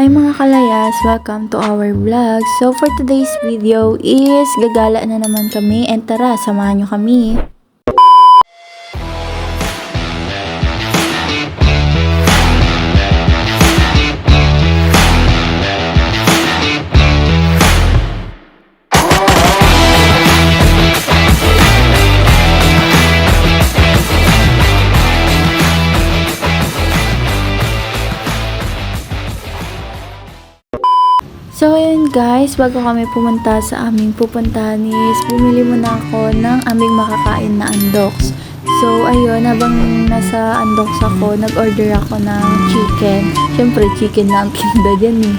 Hi mga kalayas! Welcome to our vlog. So for today's video is gagala na naman kami and tara, samahan nyo kami. So ayun guys, bago kami pumunta sa aming pupuntahan is bumili muna ako ng aming makakain na undox. So ayun, habang nasa undox ako, nag-order ako ng chicken. Syempre chicken na ang kinda dyan eh.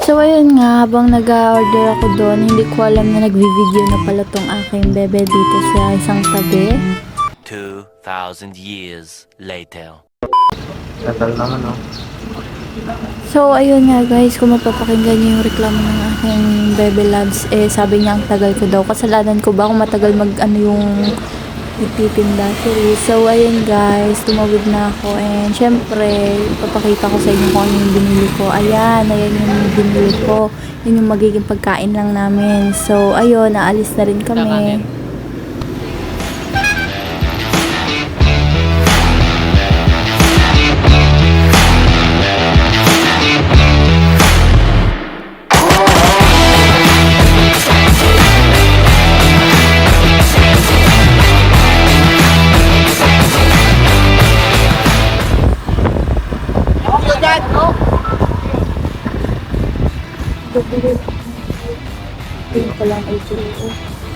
So ayun nga, habang nag-order ako doon, hindi ko alam na nagvi-video na pala tong aking bebe dito sa isang tabi. 2,000 years later. Tatal naman, no? So, ayun nga guys, kung mapapakinggan niyo yung reklamo ng aking Bebe Loves, sabi niya ang tagal ko daw. Kasalanan ko ba kung matagal yung nagtitinda siya. So, ayun guys, tumawid na ako and syempre, papakita ko sa inyo kung ano yung binili ko. Ayan yung binili ko. Yun yung magiging pagkain lang namin. So, ayun, naalis na rin kami.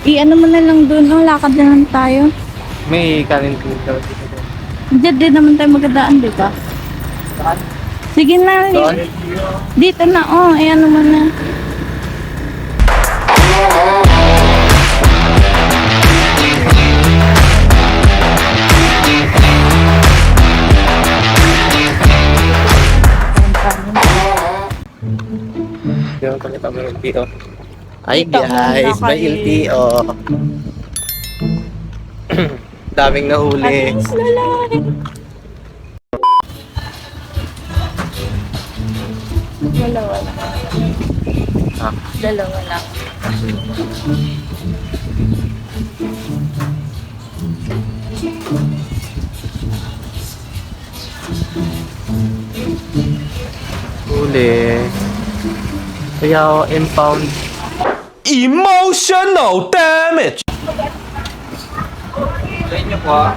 I-ano mo na lang doon, oh, lakad na lang tayo. May kanin po daw dito. Diyan din naman tayo magdaan, di ba? Saan? Sige na. Doon? Dito na, oh, ano mo na. Hindi ako pakita mo yung LTO. Ay Kita mo guys, na may kayo. LTO. Daming nahuli. Dalawa lang. Ah. Dalawa lang. Huli. Kaya ako impound. Emotional damage! Tuloy niyo po ah.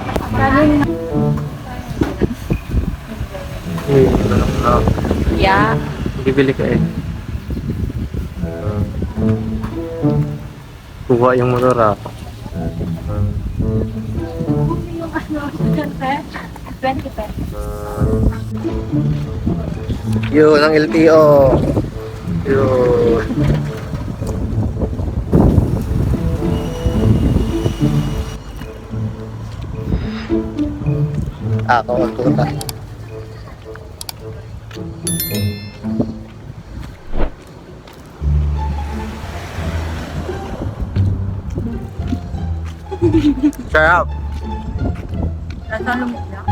Uy, ano na. Yeah. Bibili ka eh. Kuha yung motor ah. Yung ano, 20 pesos. Yun, ang LTO. Yun. Ako ang puta. Sarap. Nasa lumot na.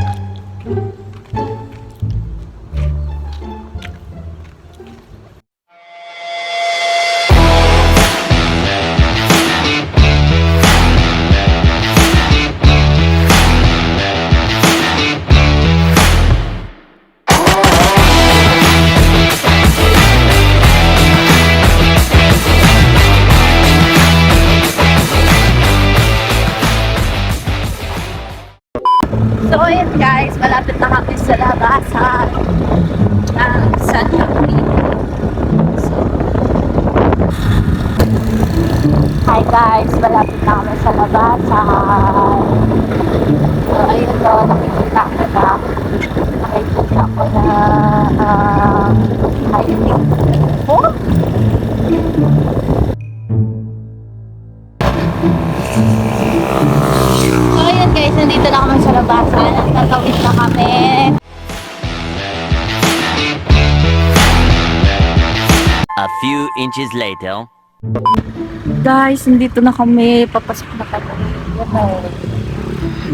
So ayun guys, malapit na kami sa labasan ng Santa Cruz. So, hi guys, malapit na kami sa labasan. So ayun o, nakikita ko na hiking po. So ayun guys, nandito na kami sa labasan at natawid na kami. A few inches later. Guys, nandito na kami. Papasok na kami. Ano,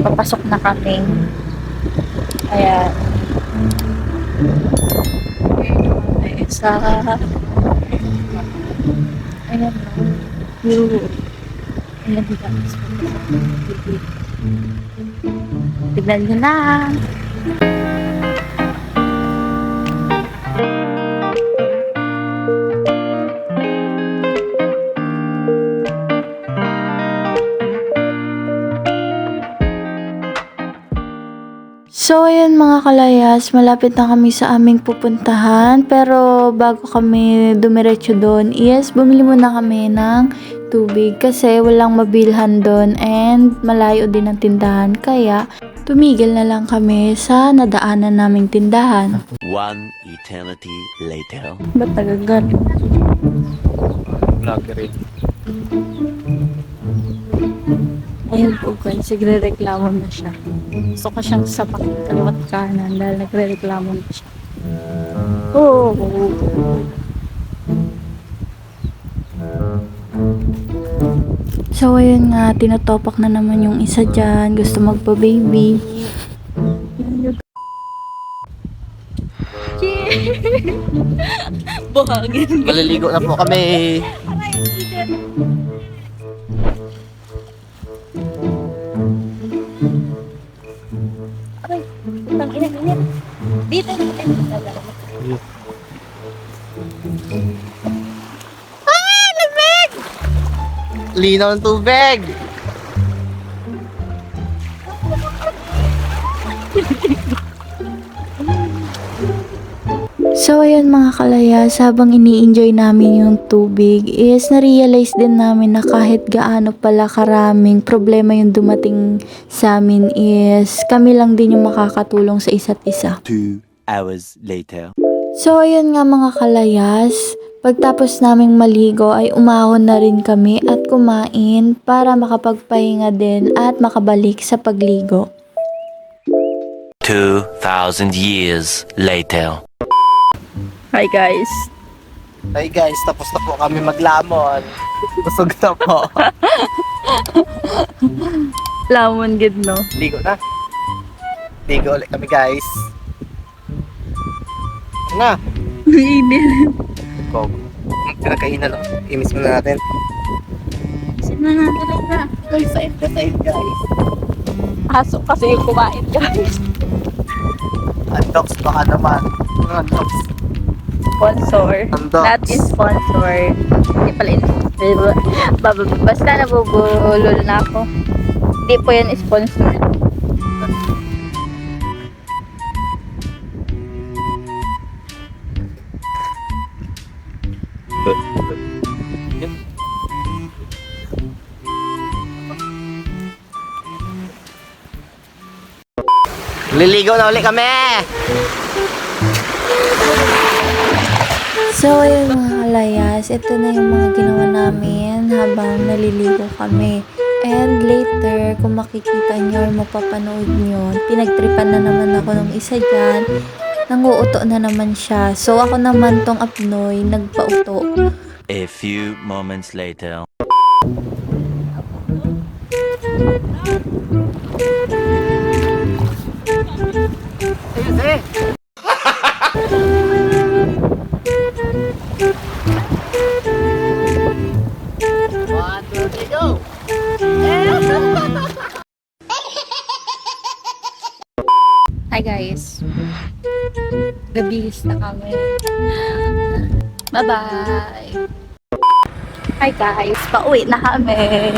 papasok na kami. Ayan. Sa ayan no. Ayan guys. Tignan nyo na. So, ayan mga kalayas, malapit na kami sa aming pupuntahan. Pero, bago kami dumiretso doon, is bumili muna kami ng tubig kasi walang mabilhan doon and malayo din ang tindahan. Kaya, tumigil na lang kami sa nadaanan naming tindahan. One eternity later. Ba't nagagal? Vlogger eh. Ayun po guys, nagre-reklamo na siya. Gusto ko siyang sapakin kaliwat kanan dahil nagre-reklamo na siya. Oh. So ayun nga, tinotopak na naman yung isa dyan. Gusto magpa-baby. Buhagin. Maliligo na po kami. Aray, putang init. Dito. Linaw ng tubig. So, ayan mga kalayas, habang ini-enjoy namin yung tubig, is na-realize din namin na kahit gaano pala karaming problema yung dumating sa amin is kami lang din yung makakatulong sa isa't isa. 2 hours later. So, ayan nga mga kalayas, pagtapos naming maligo ay umahon na rin kami at kumain para makapagpahinga din at makabalik sa pagligo. 2,000 years later. Hi guys! Hey guys, tapos na po kami maglamon. Busog na po. Lamon gid no? Ligo na. Ligo ulit kami guys. Ano na? Init. Kog. Pinakainan na. Imis muna natin. Sino na talaga? Guys, side na side guys. Aso kasi yung kumain guys. Undox baka naman. Undox. Sponsor. Undox. Not is sponsor. Hindi pala basta nabubulol na ako. Hindi po yan sponsor. Liligo na ulit kami! So, ayun mga kalayas, ito na yung mga ginawa namin habang naliligo kami. And later, kung makikita nyo or mapapanood nyo, pinagtripan na naman ako ng isa dyan. Nanguuto na naman siya. So, ako naman tong apnoy, nagpauto. A few moments later. Ayun eh! One, two, three, go! Hi guys. Gabihis na kami. Bye-bye. Hi guys, pauwi na kami.